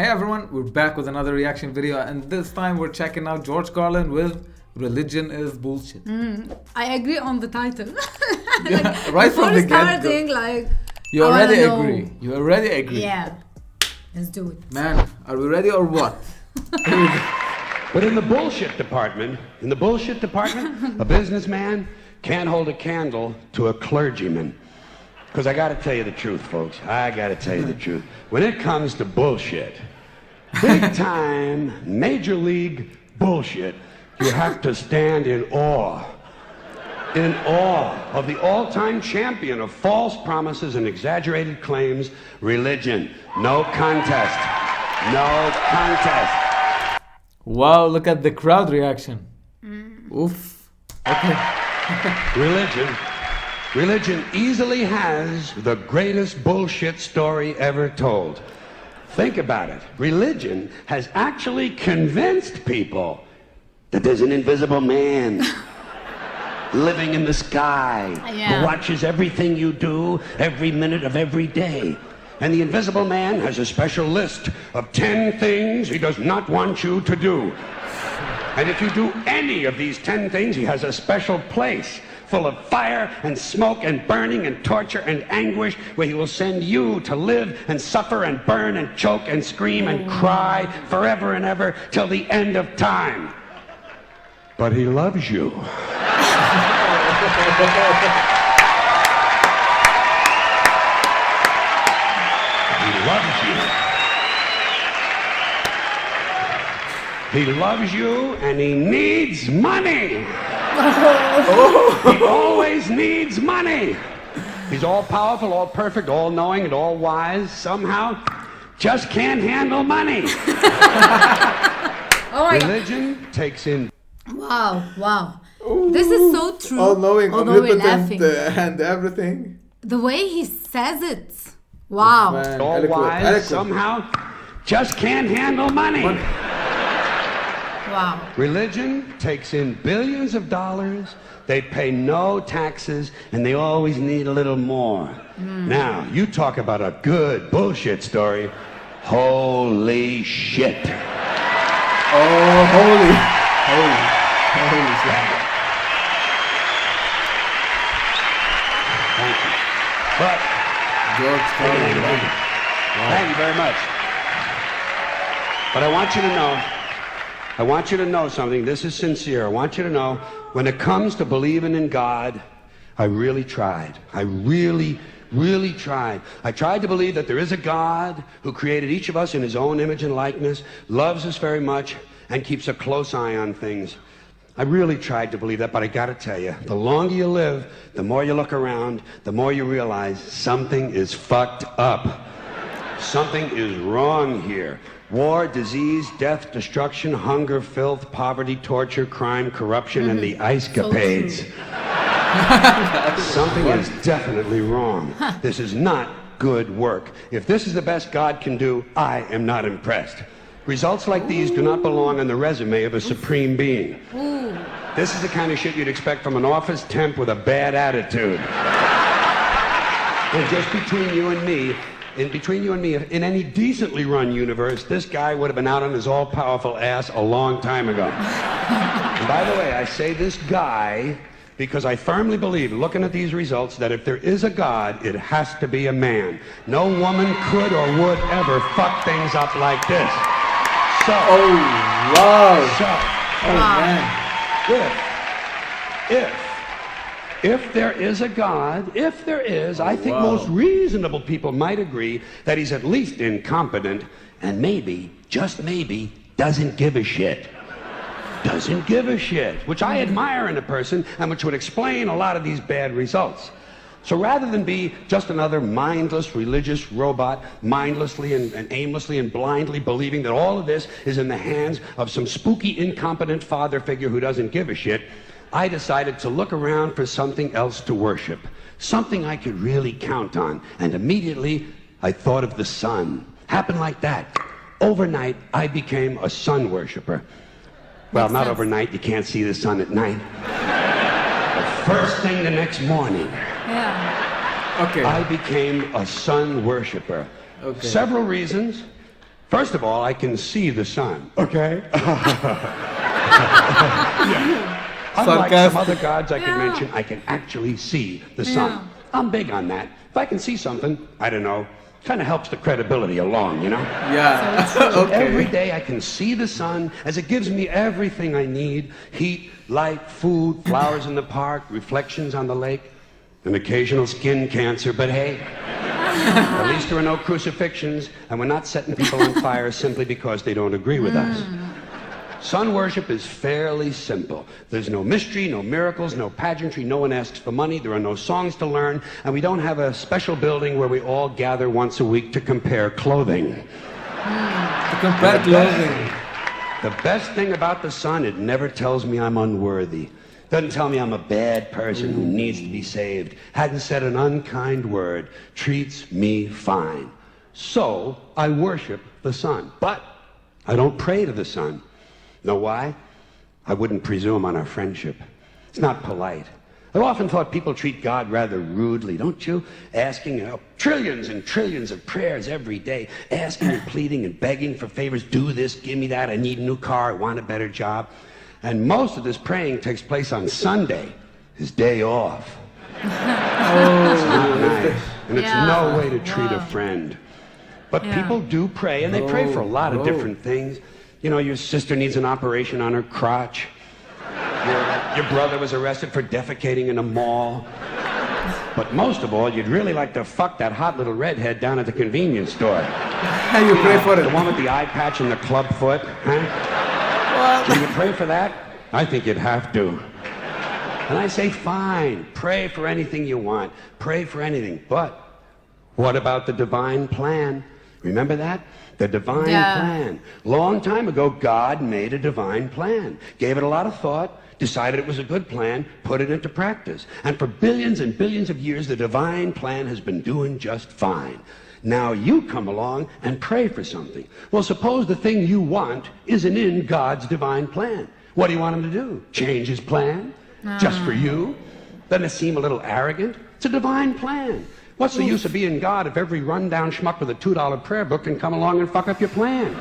Hey everyone, we're back with another reaction video, and this time we're checking out George Carlin with Religion is Bullshit. I agree on the title. Yeah, right from the starting, get-go. You already agree. You already agree. Yeah. Let's do it. Man, are we ready or what? But in the bullshit department, a businessman can't hold a candle to a clergyman. Because I gotta tell you the truth, folks. I gotta tell you the truth. When it comes to bullshit, big time, major league bullshit, you have to stand in awe of the all-time champion of false promises and exaggerated claims, religion. No contest. No contest. Wow, look at the crowd reaction. Oof. Okay. Religion easily has the greatest bullshit story ever told. Think about it. Religion has actually convinced people that there's an invisible man living in the sky who watches everything you do every minute of every day. And the invisible man has a special list of 10 things he does not want you to do. And if you do any of these 10 things, he has a special place full of fire and smoke and burning and torture and anguish, where he will send you to live and suffer and burn and choke and scream and cry forever and ever till the end of time. But he loves you. He loves you. He loves you and he needs money. He always needs money. He's all powerful, all perfect, all knowing, and all wise. Somehow, just can't handle money. Religion takes in. Wow. This is so true. All knowing, although we're laughing. And everything. The way he says it. Wow. Man, All wise. Somehow, just can't handle money. Wow. Religion takes in billions of dollars, they pay no taxes, and they always need a little more. Now, you talk about a good bullshit story. Holy shit. Oh, holy shit. Thank you. But, George Carlin. thank you very much. But I want you to know something. This is sincere. I want you to know, when it comes to believing in God, I really tried. I really tried. I tried to believe that there is a God who created each of us in his own image and likeness, loves us very much, and keeps a close eye on things. I really tried to believe that, but I gotta tell you, the longer you live, the more you look around, the more you realize something is fucked up. Something is wrong here. War, disease, death, destruction, hunger, filth, poverty, torture, crime, corruption, and the ice-capades. Something is definitely wrong. This is not good work. If this is the best God can do, I am not impressed. Results like these do not belong on the resume of a supreme being. This is the kind of shit you'd expect from an office temp with a bad attitude. And just between you and me, in any decently run universe, this guy would have been out on his all-powerful ass a long time ago. And by the way, I say this guy because I firmly believe, looking at these results, that if there is a God, it has to be a man. No woman could or would ever fuck things up like this. So, Man. If there is a God, I think most reasonable people might agree that he's at least incompetent and maybe, just maybe, doesn't give a shit. Doesn't give a shit, which I admire in a person and which would explain a lot of these bad results. So rather than be just another mindless religious robot, mindlessly and aimlessly and blindly believing that all of this is in the hands of some spooky, incompetent father figure who doesn't give a shit, I decided to look around for something else to worship, something I could really count on. And immediately, I thought of the sun. Happened like that. Overnight, I became a sun worshiper. Well, not overnight. You can't see the sun at night. But first thing the next morning, Okay. I became a sun worshiper. Okay. Several reasons. First of all, I can see the sun, okay? Unlike some other gods I can mention, I can actually see the sun. I'm big on that. If I can see something, I don't know, kind of helps the credibility along, you know? Yeah. So Okay. every day I can see the sun as it gives me everything I need. Heat, light, food, flowers in the park, reflections on the lake, an occasional skin cancer, but hey, at least there are no crucifixions, and we're not setting people on fire simply because they don't agree with us. Sun worship is fairly simple. There's no mystery, no miracles, no pageantry, no one asks for money, there are no songs to learn, and we don't have a special building where we all gather once a week to compare clothing. To compare clothing. The best thing about the sun, it never tells me I'm unworthy. Doesn't tell me I'm a bad person who needs to be saved. Hadn't said an unkind word. Treats me fine. So I worship the sun. But I don't pray to the sun. Know why? I wouldn't presume on our friendship. It's not polite. I've often thought people treat God rather rudely, don't you? Asking trillions and trillions of prayers every day, asking and pleading and begging for favors. Do this, give me that, I need a new car, I want a better job. And most of this praying takes place on Sunday, his day off. It's not nice. And it's no way to treat a friend. But people do pray, and they pray for a lot of different things. You know, your sister needs an operation on her crotch. Your brother was arrested for defecating in a mall. But most of all, you'd really like to fuck that hot little redhead down at the convenience store. You pray for it. The one with the eye patch and the club foot, huh? Can you pray for that? I think you'd have to. And I say, fine, pray for anything you want. Pray for anything. But what about the divine plan? Remember that? The divine plan. Long time ago, God made a divine plan. Gave it a lot of thought, decided it was a good plan, put it into practice. And for billions and billions of years, the divine plan has been doing just fine. Now you come along and pray for something. Well, suppose the thing you want isn't in God's divine plan. What do you want him to do? Change his plan? Just for you? Doesn't it seem a little arrogant? It's a divine plan. What's the use of being God if every rundown schmuck with a $2 prayer book can come along and fuck up your plan?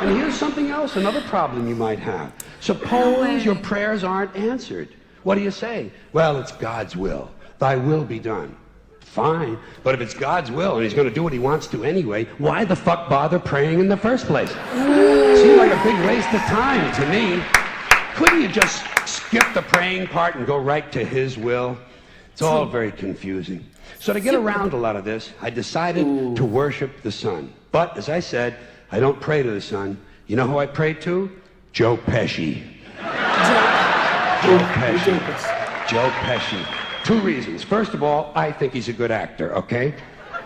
And here's something else, another problem you might have. Suppose your prayers aren't answered. What do you say? Well, it's God's will. Thy will be done. Fine, but if it's God's will and he's going to do what he wants to anyway, why the fuck bother praying in the first place? Seems like a big waste of time to me. Couldn't you just skip the praying part and go right to his will? It's all very confusing. So to get around a lot of this, I decided to worship the sun. But, as I said, I don't pray to the sun. You know who I pray to? Joe Pesci. Joe Pesci. Joe Pesci. Two reasons. First of all, I think he's a good actor, okay?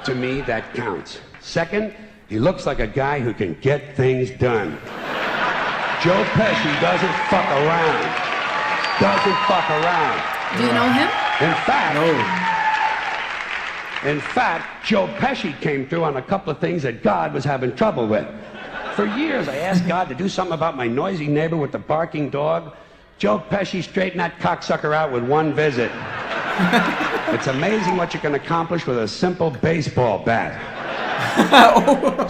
To me, that counts. Second, he looks like a guy who can get things done. Joe Pesci doesn't fuck around. Doesn't fuck around. Do you know him? In fact, Joe Pesci came through on a couple of things that God was having trouble with. For years, I asked God to do something about my noisy neighbor with the barking dog. Joe Pesci straightened that cocksucker out with one visit. It's amazing what you can accomplish with a simple baseball bat.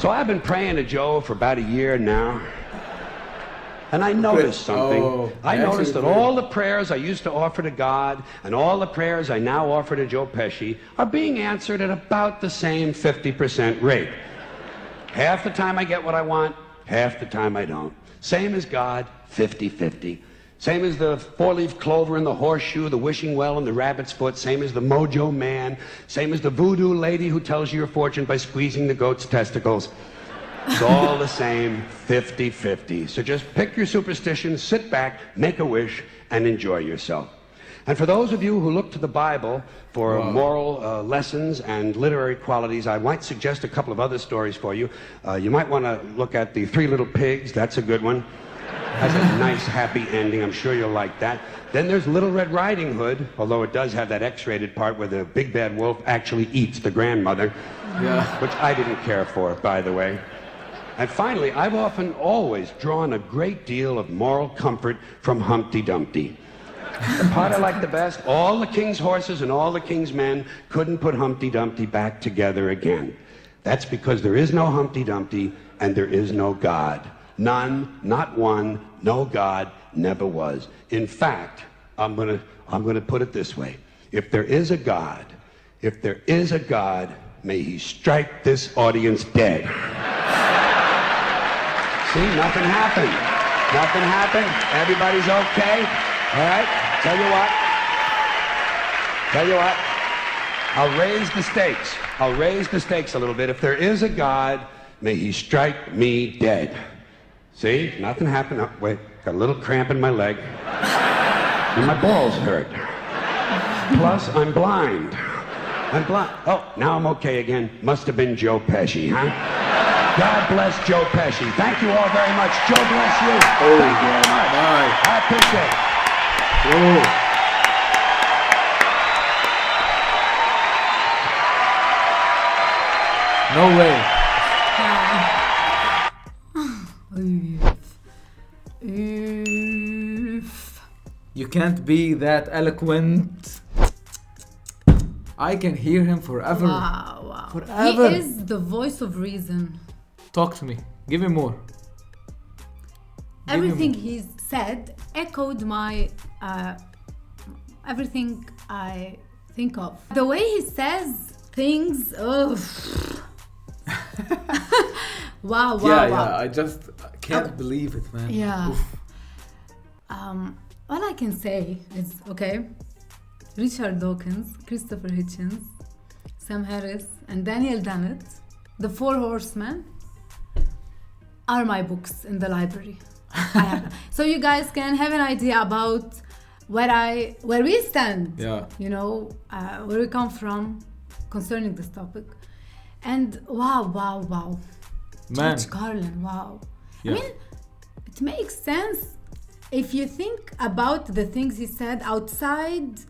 So I've been praying to Joe for about a year now. And I noticed something. I noticed that all the prayers I used to offer to God and all the prayers I now offer to Joe Pesci are being answered at about the same 50% rate. Half the time I get what I want, half the time I don't. Same as God, 50-50. Same as the four-leaf clover and the horseshoe, the wishing well and the rabbit's foot. Same as the mojo man. Same as the voodoo lady who tells you your fortune by squeezing the goat's testicles. It's all the same, 50-50. So just pick your superstition, sit back, make a wish, and enjoy yourself. And for those of you who look to the Bible for moral lessons and literary qualities, I might suggest a couple of other stories for you. You might want to look at The Three Little Pigs. That's a good one. Has a nice, happy ending. I'm sure you'll like that. Then there's Little Red Riding Hood, although it does have that X-rated part where the big bad wolf actually eats the grandmother, which I didn't care for, by the way. And finally, I've often always drawn a great deal of moral comfort from Humpty Dumpty. The part I like the best, all the king's horses and all the king's men couldn't put Humpty Dumpty back together again. That's because there is no Humpty Dumpty and there is no God. None, not one, no God, never was. In fact, I'm gonna put it this way. If there is a God, may he strike this audience dead. See, nothing happened. Nothing happened. Everybody's okay. All right? Tell you what. I'll raise the stakes a little bit. If there is a God, may he strike me dead. See? Nothing happened. Oh, wait. Got a little cramp in my leg. And my balls hurt. Plus, I'm blind. Oh, now I'm okay again. Must have been Joe Pesci, huh? God bless Joe Pesci. Thank you all very much. Joe bless you. Thank you very much. Nice. I appreciate it. No way. You can't be that eloquent. I can hear him forever. Wow. Forever. He is the voice of reason. Talk to me. Give me more. Everything he's said echoed my everything I think of. The way he says things, wow. Yeah, I just can't believe it, man. Yeah. Oof. All I can say is, okay, Richard Dawkins, Christopher Hitchens, Sam Harris, and Daniel Dennett, the Four Horsemen, are my books in the library. So you guys can have an idea about where we stand, where we come from concerning this topic. And wow. Man. George Carlin, wow. Yeah. I mean, it makes sense if you think about the things he said outside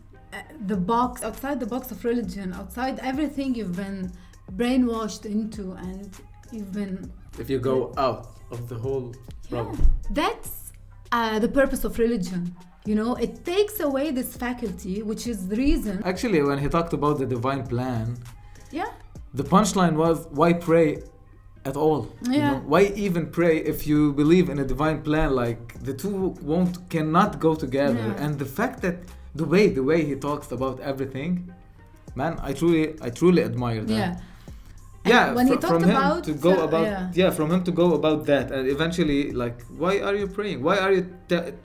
the box of religion, outside everything you've been brainwashed into, and you've been... If you go out of the whole problem. That's the purpose of religion. It takes away this faculty, which is the reason. Actually, when he talked about the divine plan, Yeah. the punchline was, why pray at all? Yeah. Why even pray if you believe in a divine plan? Like, the two cannot go together. Yeah. And the fact that the way he talks about everything, man, I truly admire that. Yeah. Yeah, when he from talked him about to go about from him to go about that, and eventually, like, why are you praying? Why are you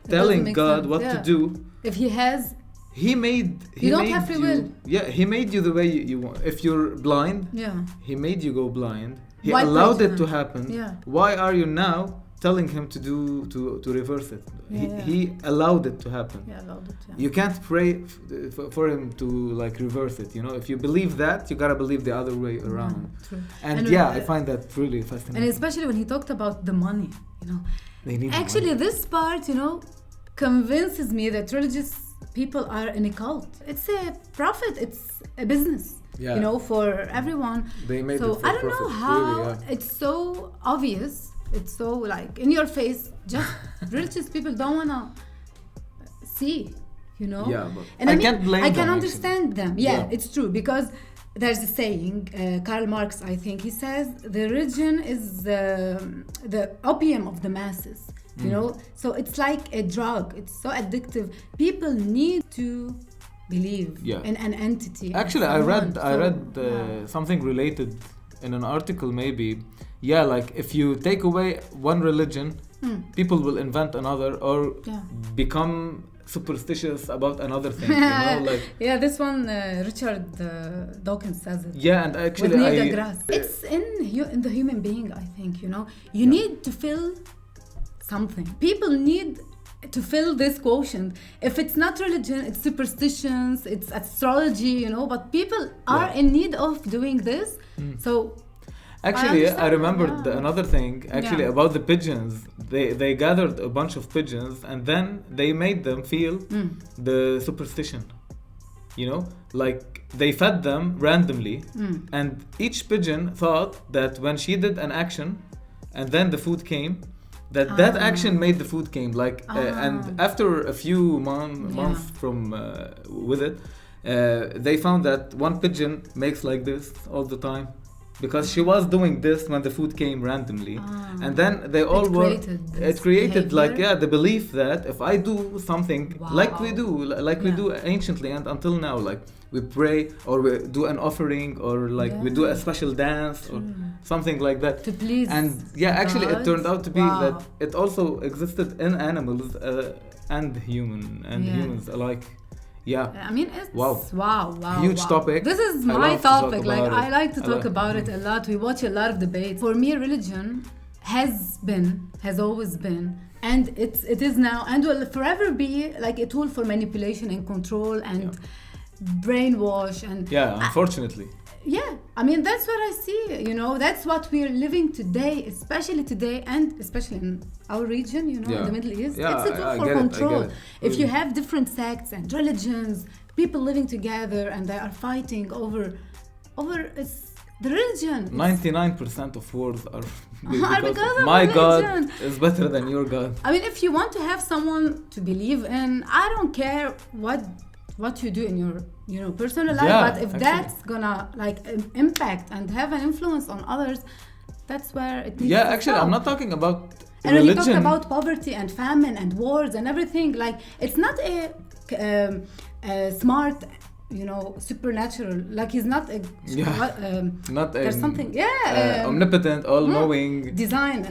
telling God sense. what Yeah. to do? If he has... He made have free will. Yeah, he made you the way you want. If you're blind, Yeah. he made you go blind. He Why allowed pray it to to him? happen. Yeah. Why are you now telling him to reverse it? Yeah. He allowed it to happen. Yeah, allowed it, yeah. You can't pray for him to like reverse it. If you believe that, you gotta believe the other way around. True. And I find that really fascinating. And especially when he talked about the money, They need Actually, money. this part, convinces me that religious people are in a cult. It's a profit. It's a business. Yeah. For everyone. They made so it for I don't know profit, how really, it's so obvious. It's so like in your face. Just religious people don't wanna see. Yeah, but And I can't blame I them, can actually. understand them. Yeah, it's true, because there's a saying, Karl Marx, I think, he says the religion is the opium of the masses. So it's like a drug. It's so addictive. People need to believe in an entity. Actually, I read something related in an article, maybe. Yeah, like if you take away one religion, people will invent another or become superstitious about another thing. Yeah, this one, Richard Dawkins says it. Yeah, and actually, With Neil deGrasse. It's in the human being, I think. You need to feel something. People need to fill this quotient. If it's not religion, it's superstitions, it's astrology, but people are in need of doing this. So actually, I remembered another thing about the pigeons. They gathered a bunch of pigeons and then they made them feel the superstition. Like they fed them randomly, and each pigeon thought that when she did an action and then the food came, that action made the food came. And after a few months from with it, they found that one pigeon makes like this all the time. because she was doing this when the food came randomly, and then they all it created like the belief that if I do something like we do anciently and until now, like we pray or we do an offering or like we do a special dance or something like that to please, and actually it turned out to be that it also existed in animals and humans alike. Yeah, I mean, it's wow, huge topic. This is my topic. Like, I like to talk about it a lot. We watch a lot of debates. For me, religion has always been, and it is now, and will forever be like a tool for manipulation and control and brainwash and. Yeah, unfortunately. I mean, that's what I see, you know, that's what we're living today, especially today and especially in our region, you know, in the Middle East. It's a tool for control. If you have different sects and religions, people living together and they are fighting over it's the religion. 99% of wars are because of my religion. God is better than your God. I mean, if you want to have someone to believe in, I don't care what you do in your personal life, but if that's gonna like impact and have an influence on others, that's where it needs to stop. I'm not talking about and religion. when you talk about poverty and famine and wars and everything, like it's not a smart, supernatural, like he's not there's something omnipotent, all-knowing design.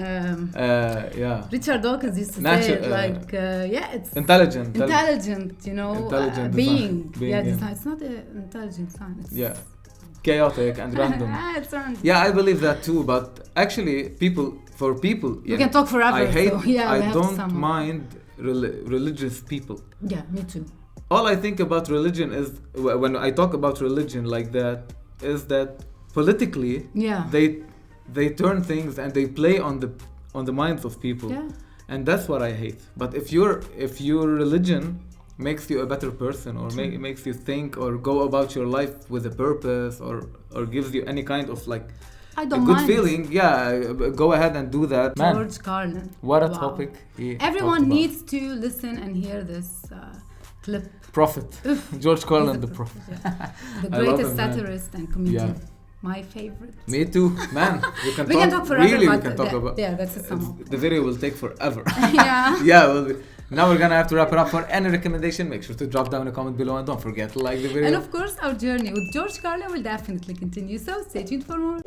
Richard Dawkins used to say it, like it's intelligent, being. Design. It's not an intelligent design. It's chaotic and random. It's random. I believe that too, but actually people we can talk forever. I don't mind religious people. Yeah, me too. All I think about religion is, when I talk about religion like that, is that politically they turn things and they play on the minds of people, and that's what I hate. But if your religion makes you a better person, or makes you think or go about your life with a purpose, or gives you any kind of like a good feeling, go ahead and do that. George Carlin. What a topic. Everyone needs to listen and hear this clip. Prophet. George Carlin, the prophet. The greatest satirist and comedian. My favorite. Me too, man. We can talk forever. Really, we can talk about. That's a sum. The video will take forever. Yeah. Now we're gonna have to wrap it up. For any recommendation, make sure to drop down a comment below and don't forget to like the video. And of course, our journey with George Carlin will definitely continue. So stay tuned for more.